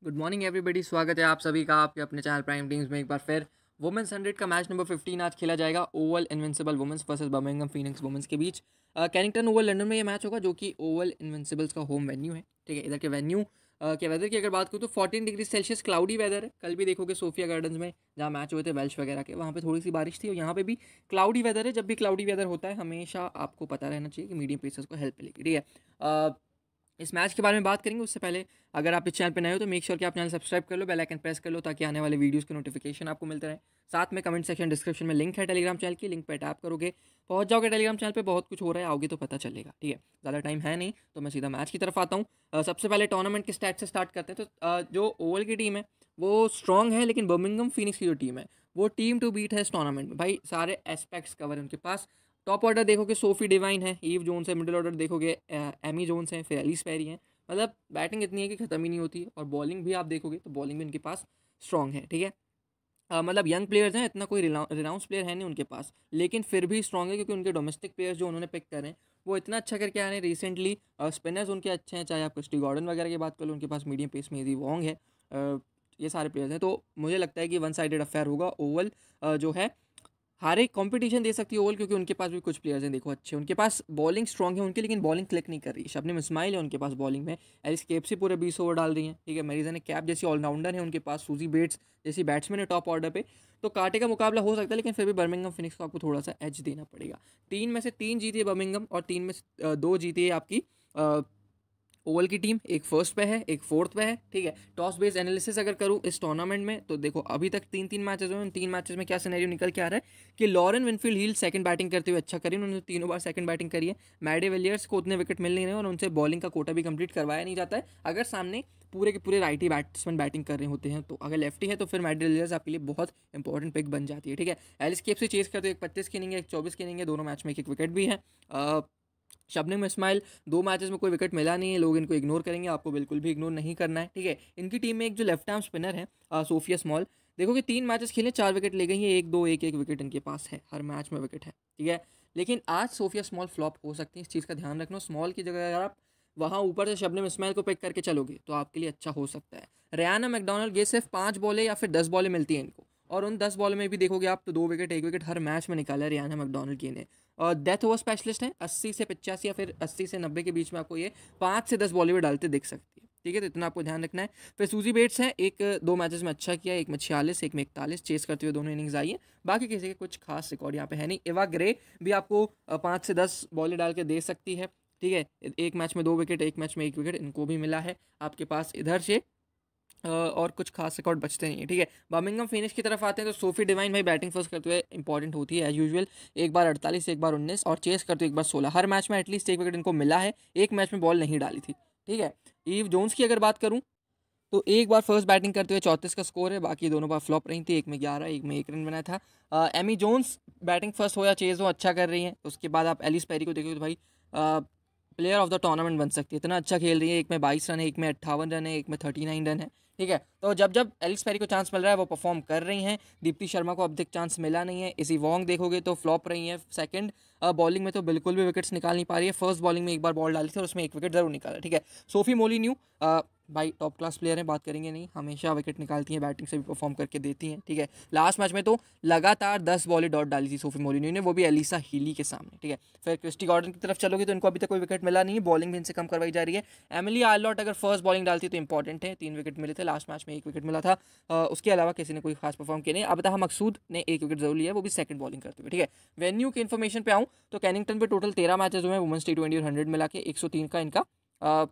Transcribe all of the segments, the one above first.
Good morning everybody, स्वागत है आप सभी का आपके अपने चैनल प्राइम टीम्स में एक बार फिर। वुमेंस 100 का मैच नंबर 15 आज खेला जाएगा Oval invincible women's versus Birmingham Phoenix women's के बीच। कैनिंगटन ओवल लंदन में ये मैच होगा जो कि ओवल इनविंसिबल्स का होम वेन्यू है। ठीक है, इधर के वेन्यू के वेदर की अगर बात करूँ तो 14 डिग्री सेल्सियस क्लाउडी वेदर है। कल भी देखोगे सोफिया गार्डन्स में जहाँ मैच हुए थे वेल्श वगैरह के, वहाँ पे थोड़ी सी बारिश थी और यहाँ पे भी क्लाउडी वेदर है। जब भी क्लाउडी वेदर होता है हमेशा आपको पता रहना चाहिए कि मीडियम पेसर्स को हेल्प मिलेगी। ठीक है, इस मैच के बारे में बात करेंगे उससे पहले अगर आप इस चैनल पर नए हो तो मेक श्योर कि आप चैनल सब्सक्राइब कर लो, बेल आइकन प्रेस कर लो ताकि आने वाले वीडियोस के नोटिफिकेशन आपको मिलते रहे। साथ में कमेंट सेक्शन डिस्क्रिप्शन में लिंक है टेलीग्राम चैनल की, लिंक पर टैप करोगे पहुंच जाओगे टेलीग्राम चैनल पे। बहुत कुछ हो रहा है, आओगे तो पता चलेगा। ठीक है, ज़्यादा टाइम है नहीं तो मैं सीधा मैच की तरफ आता हूँ। सबसे पहले टूर्नामेंट के स्टैट से स्टार्ट करते हैं। तो जो ओवल की टीम है वो स्ट्रॉन्ग है, लेकिन बर्मिंघम फीनिक्स की जो टीम है वो टीम टू बीट है इस टूर्नामेंट में। भाई सारे एस्पेक्ट्स कवर है उनके पास। टॉप ऑर्डर देखोगे सोफी डिवाइन है, ईव जोन्स है। मिडिल ऑर्डर देखोगे एमी जोन्स है, फिर एलिस पेरी है। मतलब बैटिंग इतनी है कि ख़त्म ही नहीं होती है। और बॉलिंग भी आप देखोगे तो बॉलिंग भी उनके पास स्ट्रॉन्ग है। ठीक है, मतलब यंग प्लेयर्स हैं, इतना कोई रिनाउंस प्लेयर है नहीं उनके पास, लेकिन फिर भी स्ट्रॉन्ग है क्योंकि उनके डोमेस्टिक प्लेयर्स जो उन्होंने पिक करे हैं वो इतना अच्छा करके आ रहे हैं रिसेंटली। स्पिनर्स उनके अच्छे हैं, चाहे आप क्रिस्टी गॉर्डन वगैरह की बात कर लो, उनके पास मीडियम पेस में यदि वॉन्ग है। ये सारे प्लेयर्स हैं, तो मुझे लगता है कि वन साइडेड अफेयर होगा। ओवल जो है हर एक कंपटीशन दे सकती है ओवल, क्योंकि उनके पास भी कुछ प्लेयर्स हैं देखो अच्छे। उनके पास बॉलिंग स्ट्रॉन्ग है उनकी, लेकिन बॉलिंग क्लिक नहीं कर रही। शबनम इस्माइल है उनके पास बॉलिंग में, एलिस केप्सी पूरे 20 ओवर डाल रही हैं। ठीक है, मेरिजन कैप जैसी ऑलराउंडर है उनके पास, सूजी बेट्स जैसी बैट्समैन है टॉप ऑर्डर पे। तो कांटे का मुकाबला हो सकता है, लेकिन फिर भी बर्मिंघम फिनिक्स को आपको थोड़ा सा एज देना पड़ेगा। 3 में से 3 जीती है बर्मिंघम और 3 में से 2 जीती है आपकी ओवल की टीम। एक फर्स्ट पे है, एक फोर्थ पे है। ठीक है, टॉस बेस्ड एनालिसिस अगर करूँ इस टूर्नामेंट में तो देखो अभी तक 3-3 मैचेस हुए हैं। 3 मैचेस में क्या सिनेरियो निकल के आ रहा है कि Lauren Winfield Hill second batting करते हुए अच्छा करी, उन्होंने तीनों बार सेकंड बैटिंग करी है। मैडी विलियर्स को उतने विकेट मिल नहीं रहे और उनसे बॉलिंग का कोटा भी कंप्लीट करवाया नहीं जाता है अगर सामने पूरे के पूरे राइटी बैट्समैन बैटिंग कर रहे होते हैं। तो अगर लेफ्टी है तो फिर मैडी विलियर्स आपके लिए बहुत इंपॉर्टेंट पिक बन जाती है। ठीक है, एलिस केप से चेस करते हुए एक 25 की इनिंग है, एक 24 की इनिंग है, दोनों मैच में एक विकेट भी है। शबनम इस्माइल 2 मैचेस में कोई विकेट मिला नहीं है, लोग इनको इग्नोर करेंगे, आपको बिल्कुल भी इग्नोर नहीं करना है। ठीक है, इनकी टीम में एक जो लेफ्ट आर्म स्पिनर है सोफिया स्मॉल, देखो कि 3 मैचेस खेले 4 विकेट ले गई है। 1-2 1-1 विकेट इनके पास है, हर मैच में विकेट है। ठीक है, लेकिन आज सोफिया स्मॉल फ्लॉप हो सकती है, इस चीज़ का ध्यान रखना। स्मॉल की जगह अगर आप वहाँ ऊपर से शबनम इस्माइल को पिक करके चलोगे तो आपके लिए अच्छा हो सकता है। रेयाना मैकडोनल्ड ये सिर्फ 5 बॉलें या फिर 10 बॉलें मिलती हैं इनको, और उन 10 बॉल में भी देखोगे आप तो 2 विकेट 1 विकेट हर मैच में निकाला है रियाना मैकडोनल्ड की ने। और डेथ ओवर स्पेशलिस्ट है, 80 से 85 या फिर 80 से 90 के बीच में आपको ये 5 से 10 बॉलीवुड डालते दिख सकती है। ठीक है, तो इतना आपको ध्यान रखना है। फिर सूजी बेट्स हैं, एक 2 मैचेस में अच्छा किया, एक में 46 एक में 41 चेस करते हुए दोनों इनिंग्स आई है। बाकी किसी के कुछ खास रिकॉर्ड यहाँ पे है नहीं। एवा ग्रे भी आपको 5 से 10 बॉलें डाल के दे सकती है। ठीक है, एक मैच में 2 विकेट, एक मैच में 1 विकेट इनको भी मिला है आपके पास इधर से। और कुछ खास रिकॉर्ड बचते नहीं है। ठीक है, बर्मिंघम फिनिश की तरफ आते हैं तो सोफी डिवाइन भाई बैटिंग फर्स्ट करते हुए इंपॉर्टेंट होती है एज यूजुअल। एक बार 48 एक बार 19 और चेस करते हुए एक बार 16, हर मैच में एटलीस्ट 1 विकेट इनको मिला है। एक मैच में बॉल नहीं डाली थी। ठीक है, ईव जोन्स की अगर बात करूँ तो एक बार फर्स्ट बैटिंग करते हुए 34 का स्कोर है, बाकी दोनों बार फ्लॉप रही थी। एक में 11 एक में 1 रन बनाया था। एमी जोन्स बैटिंग फर्स्ट हो या चेज हो अच्छा कर रही हैं। उसके बाद आप एलिस पेरी को देखोगे तो भाई प्लेयर ऑफ द टूर्नामेंट बन सकती है, इतना अच्छा खेल रही है। एक में 22 रन है, एक में 58 रन है, एक में 39 रन है। ठीक है, तो जब जब एलिस पेरी को चांस मिल रहा है वो परफॉर्म कर रही हैं। दीप्ति शर्मा को अब तक चांस मिला नहीं है। इसी वॉन्ग देखोगे तो फ्लॉप रही है। सेकंड बॉलिंग में तो बिल्कुल भी विकेट्स निकाल नहीं पा रही है। फर्स्ट बॉलिंग में एक बार बॉल डाली थी और उसमें 1 विकेट जरूर निकाला। ठीक है, सोफी मोलिन्यू भाई टॉप क्लास प्लेयर हैं, बात करेंगे नहीं, हमेशा विकेट निकालती हैं, बैटिंग से भी परफॉर्म करके देती हैं। ठीक है, लास्ट मैच में तो लगातार 10 बॉलें डॉट डाली थी सोफी मोलिन्यू ने, वो भी एलिसा हीली के सामने। ठीक है, फिर क्रिस्टी गॉर्डन की तरफ चलोगे तो इनको अभी तक कोई विकेट मिला नहीं है, बॉलिंग भी इनसे कम करवाई जा रही है। एमिली आर्लॉट अगर फर्स्ट बॉलिंग डालती तो इंपॉर्टेंट है, 3 विकेट मिले थे, लास्ट मैच में 1 विकेट मिला था। उसके अलावा किसी ने कोई खास परफॉर्म किया नहीं। अबतहा मकसूद ने 1 विकेट जरूर लिया, वो भी सेकंड बॉलिंग करते हुए। ठीक है, वेन्यू की इन्फॉर्मेशन पे आऊँ तो कैनिंगटन पे टोटल 13 मैचेस हुए हैं वुमेंस T20 और 100 मिला के, 103 का इनका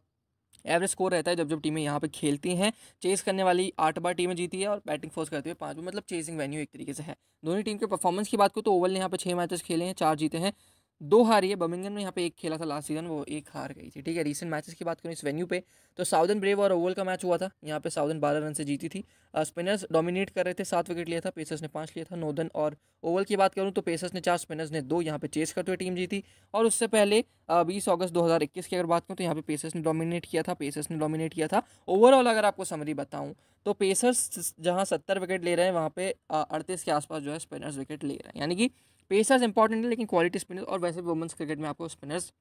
एवरेज स्कोर रहता है जब जब टीमें यहाँ पे खेलती हैं। चेस करने वाली 8 बार टीमें जीती है और बैटिंग फर्स्ट करते हुए 5 बार, मतलब चेसिंग वेन्यू एक तरीके से है। दोनों टीम के परफॉर्मेंस की बात करूँ तो ओवल ने यहाँ पे 6 मैचेस खेले हैं, 4 जीते हैं, 2 हारी है। बर्मिंघम ने यहाँ पे 1 खेला था लास्ट सीजन, वो 1 हार गई थी। ठीक है, रीसेंट मैचेस की बात करूँ इस वेन्यू पे तो साउदर्न ब्रेव और ओवल का मैच हुआ था, यहाँ पे साउदर्न 12 रन से जीती थी। स्पिनर्स डोमिनेट कर रहे थे, 7 विकेट लिया था, पेसर्स ने 5 लिया था। नॉर्दर्न और ओवल की बात करूँ तो पेसर्स ने 4 स्पिनर्स ने 2, यहाँ पे चेस करते हुए टीम जीती। और उससे पहले 20 अगस्त 2021 की अगर बात करूँ तो यहाँ पे पेसर्स ने डोमिनेट किया था, पेसर्स ने डोमिनेट किया था। ओवरऑल अगर आपको समरी बताऊँ तो पेसर्स जहाँ 70 विकेट ले रहे हैं वहाँ पे 38 के आसपास जो है स्पिनर्स विकेट ले रहे हैं, यानी कि पेसर्स इंपॉर्टेंट है लेकिन क्वालिटी स्पिनर्स, और वैसे भी वुमेंस क्रिकेट में आपको स्पिनर्स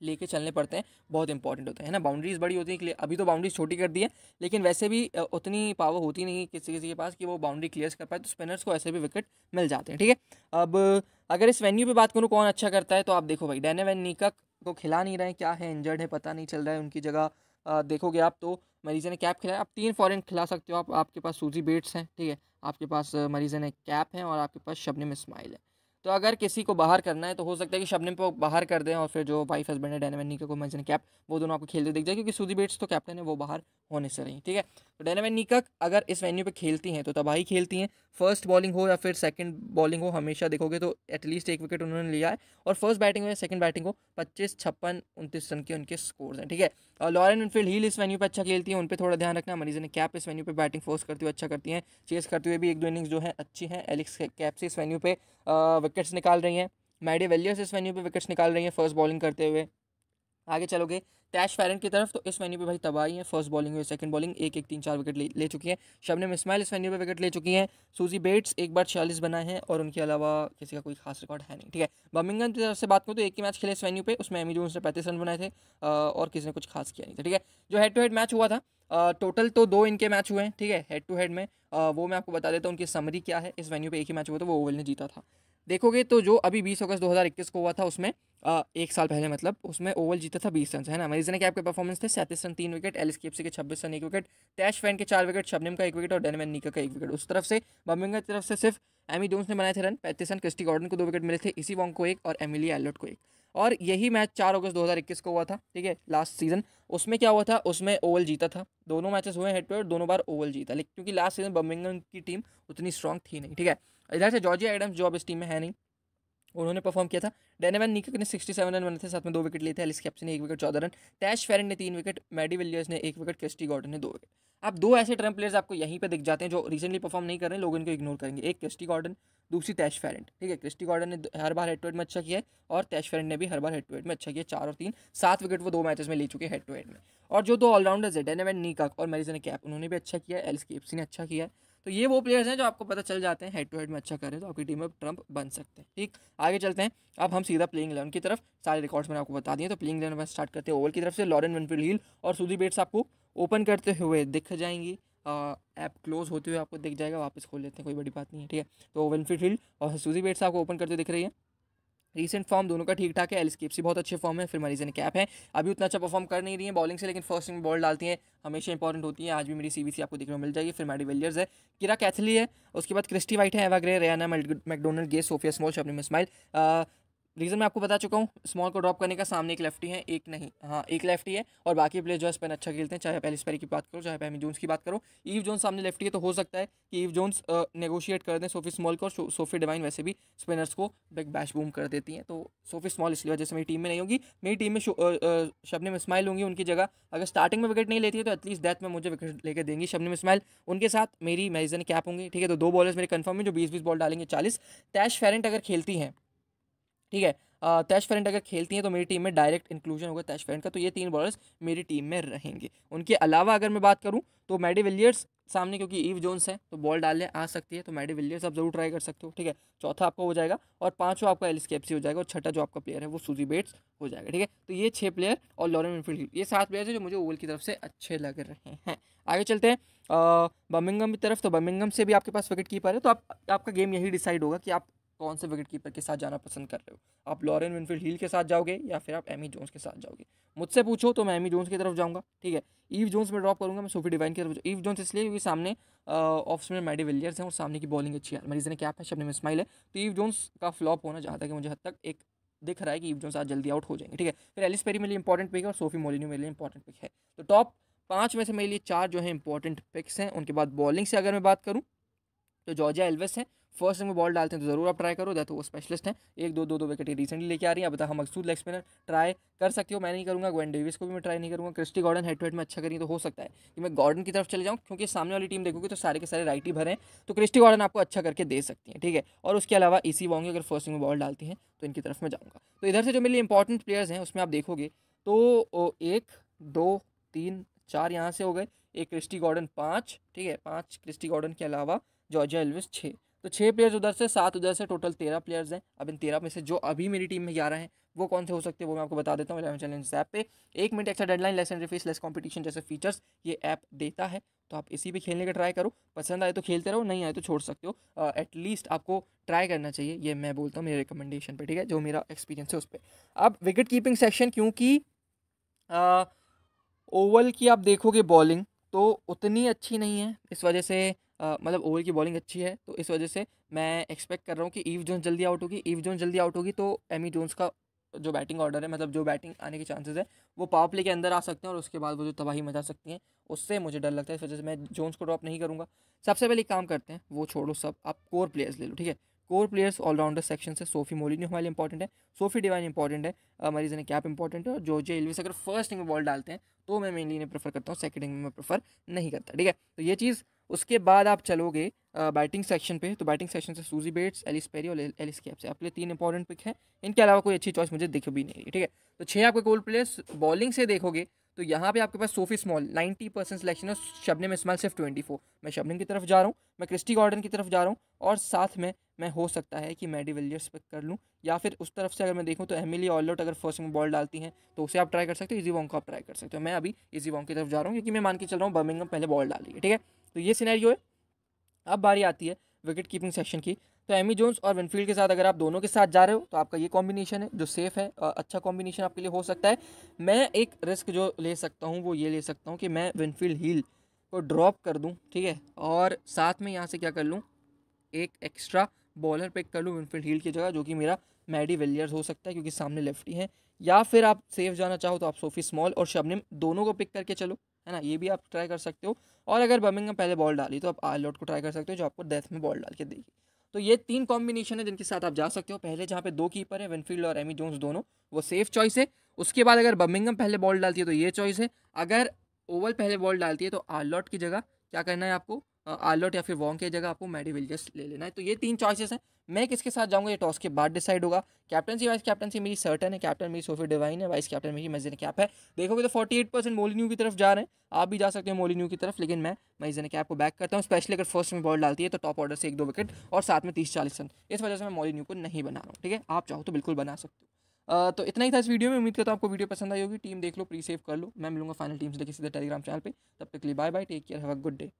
लेके चलने पड़ते हैं, बहुत इंपॉर्टेंट होते हैं, है ना। बाउंड्रीज बड़ी होती है, अभी तो बाउंड्रीज छोटी कर दी है, लेकिन वैसे भी उतनी पावर होती नहीं किसी किसी के पास कि वो बाउंड्री क्लियर कर पाए, तो स्पिनर्स को ऐसे भी विकेट मिल जाते हैं, ठीक है। अब अगर इस वेन्यू पे बात करूँ कौन अच्छा करता है, तो आप देखो भाई डैने वैन नीकक को खिला नहीं रहे हैं, क्या है, इंजर्ड है, पता नहीं चल रहा है। उनकी जगह देखोगे आप तो मरीज़ा ने कैप खिलाया। आप 3 फॉरेन खिला सकते हो आप, आपके पास सूजी बेट्स हैं, ठीक है, आपके पास मरीज़ा ने कैप है, और आपके पास शबनम इस्माइल है। तो अगर किसी को बाहर करना है तो हो सकता है कि शबनम को बाहर कर दें, और फिर जो वाइफ हस्बैंड है डैने वैन नीकक को मरीज़ा ने कैप, वो दोनों आपको खेलते दिख जाए, क्योंकि सूजी बेट्स तो कैप्टन है, वो बाहर होने से रही, ठीक है। तो डैने वैन नीकक अगर इस वेन्यू पे खेलती हैं तो तबाही खेलती हैं। फर्स्ट बॉलिंग हो या फिर सेकंड बॉलिंग हो, हमेशा देखोगे तो एटलीस्ट 1 विकेट उन्होंने लिया है, और फर्स्ट बैटिंग हो या सेकंड बैटिंग हो, 25, 56, 29 रन के उनके स्कोर्स हैं, ठीक है। और लॉरेन विनफील्ड हील इस वेन्यू पे अच्छा खेलती हैं, उन पे थोड़ा ध्यान रखना। मरीज़ा ने कैप इस वेन्यू पे बैटिंग फोर्स करती हुए अच्छा करती हैं, चेस करते हुए भी 1-2 इनिंग्स जो है अच्छी हैं। एलेक्स कैप से इस वेन्यू पे विकेट्स निकाल रही हैं। मैडी विलियर्स इस वेन्यू पे विकेट्स निकाल रही हैं फर्स्ट बॉलिंग करते हुए। आगे चलोगे टैश फेरन की तरफ, तो इस वेन्यू पे भाई तबाही है, फर्स्ट बॉलिंग हुई, सेकंड बॉलिंग 1-1, 3-4 विकेट ले चुकी हैं। शबनम इस्माइल इस वेन्यू पे विकेट ले चुकी हैं। सूजी बेट्स एक बार 46 बनाए हैं, और उनके अलावा किसी का कोई खास रिकॉर्ड है नहीं, ठीक है। बर्मिंघम की तरफ से बात करूँ तो एक ही मैच खेले इस वेन्यू पे, उसमें एमी जोन्स ने 35 रन बनाए थे, और किसी ने कुछ खास किया नहीं था, ठीक है। जो हेड टू हेड मैच हुआ था, टोटल तो 2 इनके मैच हुए हैं, ठीक है, हेड टू हेड में। वो मैं आपको बता देता हूँ उनकी समरी क्या है। इस वेन्यू पे एक ही मैच हुआ था, वो ओवल ने जीता था। देखोगे तो जो अभी 20 अगस्त 2021 को हुआ था, उसमें 1 साल पहले मतलब, उसमें ओवल जीता था 20 रन से, है ना। मरीज़ा ने कैप के परफॉर्मेंस थे 37 रन 3 विकेट, एलिस केप्सी के 26 रन 1 विकेट, टैश फैन के 4 विकेट, शबनम का 1 विकेट, और डैन वैन नीकक का 1 विकेट। उस तरफ से बर्मिंघम की तरफ से सिर्फ एमी जोन्स ने बनाए थे रन 35 रन, क्रिस्टी गॉर्डन को 2 विकेट मिले थे, इसी वॉन्ग को 1, और एमिली एल्लॉट को 1। और यही मैच 4 अगस्त 2021 को हुआ था, ठीक है, लास्ट सीजन। उसमें क्या हुआ था, उसमें ओवल जीता था। दोनों मैचेस हुए हेड टू हेड, दोनों बार ओवल जीता, लेकिन क्योंकि लास्ट सीजन बर्मिंघम की टीम उतनी स्ट्रॉन्ग थी नहीं, ठीक है। इधर से जॉर्जिया एडम्स जो अब इस टीम में है नहीं, उन्होंने परफॉर्म किया था। डैने वैन नीकक ने 67 रन बने थे, साथ में 2 विकेट लिए थे। एलिस कैप्सी ने 1 विकेट 14 रन, टैश फेरन ने 3 विकेट, मैडी विलियर्स ने 1 विकेट, क्रिस्टी गॉर्डन ने 2 विकेट। अब 2 ऐसे टर्म प्लेयर्स आपको यहीं पे दिख जाते हैं जो रिसेंटली परफॉर्म नहीं कर रहे हैं, लोग इनको इग्नोर करेंगे। एक क्रिस्टी गॉर्डन, दूसरी टैश फेरन, ठीक है। क्रिस्टी गॉर्डन ने हर बार हेड टू हेड में अच्छा किया है, और टैश फेरन ने भी हर बार हेड टू हेड में अच्छा किया, 4 और 3, 7 विकेट वो 2 मैचेस में ले चुके हैं हेड टू हेड में। और जो 2 ऑलराउंडर्स है, डैने वैन नीकक और मरीज़ा ने कैप, उन्होंने भी अच्छा किया है, एलिस केप्सी ने अच्छा किया है। तो ये वो प्लेयर्स हैं जो आपको पता चल जाते हैं हेड टू हेड में अच्छा करें तो आपकी टीम में ट्रम्प बन सकते हैं, ठीक। आगे चलते हैं, अब हम सीधा प्लेइंग 11 की तरफ। सारे रिकॉर्ड्स मैंने आपको बता दिए, तो प्लेइंग 11 में स्टार्ट करते हैं। ओवल की तरफ से लॉरेन विनफील्ड हील और सूजी बेट्स आपको ओपन करते हुए दिख जाएंगी। ऐप क्लोज होते हुए आपको दिख जाएगा, वापस खोल लेते हैं, कोई बड़ी बात नहीं है, ठीक है। तो विनफील्ड हील और सूजी बेट्स आपको ओपन करते दिख रही है। रीसेंट फॉर्म दोनों का ठीक ठाक है, एलिस केप्सी बहुत अच्छे फॉर्म है, फिर मरीज़ा ने कैप है, अभी उतना अच्छा परफॉर्म कर नहीं रही है बॉलिंग से, लेकिन फर्स्ट में बॉल डालती हैं, हमेशा इंपॉर्टेंट होती है। आज भी मेरी सीबीसी आपको देखने को मिल जाएगी। फिर मैडी विलियर्स है, किरा कैथली है, उसके बाद क्रिस्टी वाइट है, Ava Grey, Reyana McDonald, gay, Sophia Small, Shabnam Ismail. Reason मैं आपको बता चुका हूँ, स्मॉल को ड्रॉप करने का। सामने एक लेफ्टी है, एक नहीं, हाँ एक लेफ्टी है, और बाकी प्लेयर जो है स्पिन अच्छा खेलते हैं, चाहे आप एलिस पेरी की बात करो, चाहे आप एमी जोन्स की बात करो। ईव जोन्स सामने लेफ्टी है, तो हो सकता है कि ईव जोन्स नेगोशिएट कर दें सोफी स्मॉल को, और सोफी डिवाइन वैसे भी स्पिनर्स को बिग बैश बूम कर देती हैं, तो सोफी स्मॉल इसलिए वजह से मेरी टीम में नहीं होगी। मेरी टीम में शबनम इस्माइल होंगी उनकी जगह। अगर स्टार्टिंग में विकेट नहीं लेती है तो एटलीस्ट डेथ में मुझे विकेट लेकर देंगी शबनम इस्माइल। उनके साथ मेरी मरीज़ा ने कैप होंगी, ठीक है। तो 2 बॉलर्स मेरे कंफर्म है जो 20-20 बॉल डालेंगे 40। टैश फेरेंट अगर खेलती हैं, ठीक है, टैश फेरेंट अगर खेलती हैं तो मेरी टीम में डायरेक्ट इंक्लूजन होगा टैश फेरेंट का, तो ये 3 बॉलर्स मेरी टीम में रहेंगे। उनके अलावा अगर मैं बात करूं तो मैडी विलियर्स सामने, क्योंकि ईव जोन्स है तो बॉल डालने आ सकती है, तो मैडी विलियर्स आप जरूर ट्राई कर सकते हो, ठीक है। चौथा आपका हो जाएगा, और पांचवा आपका एलिस केप्सी हो जाएगा, और छठा जो आपका प्लेयर है वो सूजी बेट्स हो जाएगा, ठीक है। तो ये 6 प्लेयर और लॉरेन विनफील्ड, ये 7 प्लेयर है जो मुझे ओवल की तरफ से अच्छे लग रहे हैं। आगे चलते हैं बर्मिंघम की तरफ। तो बर्मिंघम से भी आपके पास विकेट कीपर है, तो आपका गेम यही डिसाइड होगा कि आप कौन से विकेट कीपर के साथ जाना पसंद कर रहे हो। आप लॉरेन विनफील्ड हील के साथ जाओगे या फिर आप एमी जोन्स के साथ जाओगे। मुझसे पूछो तो मैं एमी जोन्स की तरफ जाऊंगा, ठीक है। ईव जोन्स में ड्रॉप करूंगा, मैं सोफी डिवाइन की तरफ। ईव जोन्स इसलिए क्योंकि सामने ऑफ स्पिनर मैडी विलियर्स हैं, और सामने की बॉलिंग अच्छी है, मरीज़ा ने कैप है, शबनम इस्माइल है। तो ईव जोन्स का फ्लॉप होना जहाँ तक मुझे हद तक एक दिख रहा है कि ईव जोन्स आज जल्दी आउट हो जाएंगे, ठीक है। फिर एलिस पेरी मेरे लिए इंपॉर्टेंट पिक है, और सोफी मोलिन्यू मेरे लिए इंपॉर्टेंट पिक है। तो टॉप 5 में से मेरे लिए 4 जो है इंपॉर्टेंट पिक्स हैं। उनके बाद बॉलिंग से अगर मैं बात करूँ तो जॉर्जिया एल्विस है, फर्स्ट में बॉल डालते हैं तो ज़रूर आप ट्राई करो, दैट वो स्पेशलिस्ट हैं, 1-2 विकेट रिसेंटली लेके आ रही है। अब बता मकसूद लेग स्पिनर ट्राई कर सकती हो, मैं नहीं करूँगा। ग्वेन डेविस को भी मैं ट्राई नहीं करूँगा। Kirstie Gordon head to head में अच्छा करी तो हो सकता है कि मैं गॉर्डन की तरफ चले जाऊँ, क्योंकि सामने वाली टीम देखोगे तो सारे के सारे राइट ही भरे हैं, तो क्रिस्टी गॉर्डन आपको अच्छा करके दे सकती है, ठीक है। और उसके अलावा इसी वॉन्ग अगर फर्स्ट में बॉल डालती हैं तो इनकी तरफ मैं जाऊँगा। तो इधर से जो मेरे लिए इंपॉर्टेंट प्लेयर्स हैं उसमें आप देखोगे तो 1, 2, 3, 4 यहाँ से हो गए, एक क्रिस्टी गॉर्डन 5, ठीक है, 5 क्रिस्टी गॉर्डन के अलावा जॉर्जिया एल्विस 6। तो 6 प्लेयर्स उधर से, 7 उधर से, टोटल 13 प्लेयर्स हैं। अब इन 13 में से जो अभी मेरी टीम में 11 हैं वो कौन से हो सकते हैं वो मैं आपको बता देता हूँ 11 चैलेंज ऐप पे। 1 minute extra deadline, less entry fees, less competition जैसे फीचर्स ये ऐप देता है। तो आप इसी पे खेलने का ट्राई करो, पसंद आए तो खेलते रहो, नहीं आए तो छोड़ सकते हो। एटलीस्ट आपको ट्राई करना चाहिए, ये मैं बोलता हूँ मेरे रिकमेंडेशन पे, ठीक है, जो मेरा एक्सपीरियंस है उस पर। अब विकेट कीपिंग सेक्शन, क्योंकि ओवल की आप देखोगे बॉलिंग तो उतनी अच्छी नहीं है, इस वजह से मतलब ओवल की बॉलिंग अच्छी है तो इस वजह से मैं एक्सपेक्ट कर रहा हूँ कि ईव जोन्स जल्दी आउट होगी। ईव जोन्स जल्दी आउट होगी तो एमी जोन्स का जो बैटिंग ऑर्डर है, मतलब जो बैटिंग आने के चांसेस है, वो पावर प्ले के अंदर आ सकते हैं और उसके बाद वो जो तबाही मचा सकती हैं, उससे मुझे डर लगता है। इस वजह से मैं जोन्स को ड्रॉप नहीं करूँगा। सबसे पहले एक काम करते हैं, वो छोड़ो सब, आप कोर प्लेयर्स ले लो, ठीक है। कोर प्लेयर्स ऑलराउंडर सेक्शन से सोफी मोलिनी हमारे लिए इंपॉर्टेंट है, सोफी डिवाइन इंपॉर्टेंट है, मरीजन कैप इंपॉर्टेंट है, और जॉर्जिया एल्विस अगर फर्स्ट इनिंग में बॉल डालते हैं तो मैं मेनली इन्हें प्रेफर करता हूँ, सेकंड इनिंग में मैं प्रेफर नहीं करता, ठीक है। तो ये चीज़, उसके बाद आप चलोगे बैटिंग सेक्शन पे, तो बैटिंग सेक्शन से सूजी बेट्स, एलिस पेरी और एलिस कैप से आपके लिए 3 इंपॉर्टेंट पिक है। इनके अलावा कोई अच्छी चॉइस मुझे दिख भी नहीं रही, ठीक है। तो 6 आपके कोल प्लेयर्स। बॉलिंग से देखोगे तो यहाँ पे आपके पास सोफी स्मॉल 90% सिलेक्शन है, शबनम इस्माइल सिर्फ 24। मैं शबनम की तरफ जा रहा हूँ, मैं क्रिस्टी गॉर्डन की तरफ जा रहा हूँ, और साथ में मैं हो सकता है कि मैडी विलियर्स पिक कर लूँ, या फिर उस तरफ से अगर मैं देखूँ तो एमिली ऑलआउट अगर फर्स्ट में बॉल डालती हैं तो उसे आप ट्राई कर सकते हो, इजी वॉन्ग को आप ट्राई कर सकते हो। मैं अभी इजी वॉन्ग की तरफ जा रहा हूँ क्योंकि मैं मान के चल रहा हूँ बर्मिंघम पहले बॉल डाल रही है, ठीक है। तो ये सिनेरियो है। अब बारी आती है विकेट कीपिंग सेक्शन की। तो एमी जोन्स और विनफील्ड के साथ अगर आप दोनों के साथ जा रहे हो तो आपका ये कॉम्बिनेशन है जो सेफ है, अच्छा कॉम्बिनेशन आपके लिए हो सकता है। मैं एक रिस्क जो ले सकता हूँ वो ये ले सकता हूँ कि मैं विनफील्ड हील को ड्रॉप कर दूँ, ठीक है, और साथ में यहाँ से क्या कर लूँ, एक एक्स्ट्रा बॉलर पिक कर लूँ विनफील्ड हील की जगह, जो कि मेरा मैडी विलियर्स हो सकता है क्योंकि सामने लेफ्टी हैं। या फिर आप सेफ जाना चाहो तो आप सोफी स्मॉल और शबनम दोनों को पिक करके चलो, है ना, ये भी आप ट्राई कर सकते हो। और अगर बर्मिंघम पहले बॉल डाली तो आप आर्लॉट को ट्राई कर सकते हो, जो आपको डेथ में बॉल डाल के देगी। तो ये 3 कॉम्बिनेशन है जिनके साथ आप जा सकते हो। पहले जहाँ पे 2 कीपर है, विनफील्ड और एमी जोन्स दोनों, वो सेफ चॉइस है। उसके बाद अगर बर्मिंघम पहले बॉल डालती है तो ये चॉइस है। अगर ओवल पहले बॉल डालती है तो आर्लॉट की जगह क्या करना है आपको, आर्लॉट या फिर वॉन्ग की जगह आपको मैडी विलियर्स ले लेना है। तो ये 3 चॉइसेस हैं। मैं किसके साथ जाऊंगा ये टॉस के बाद डिसाइड होगा। कैप्टनसी वाइस कैप्टनसी मेरी सर्टन है, कैप्टन मेरी सोफी डिवाइन है, वाइस कैप्टन मेरी मजीन कैप है। देखोगे तो 48% मोलिन्यू की तरफ जा रहे हैं, आप भी जा सकते हैं मोलिन्यू की तरफ, लेकिन मैं मजीन कैप को बैक करता हूँ, स्पेशली अगर फर्स्ट में बॉल डालती है तो टॉप ऑर्डर से 1-2 विकेट और साथ में 30-40 रन, इस वजह से मैं मोलिन्यू को नहीं बना रहा हूँ, ठीक है। आप चाहो तो बिल्कुल बना सकते हो। तो इतना ही था इस वीडियो में। उम्मीद करता हूँ आपको वीडियो पसंद आई होगी। टीम देख लो, प्री सेव कर लो। मैं मिलूंगा फाइनल टीम्स लेके सीधे टेलीग्राम चैनल पे। तब तक के लिए bye bye, take care, have a good day.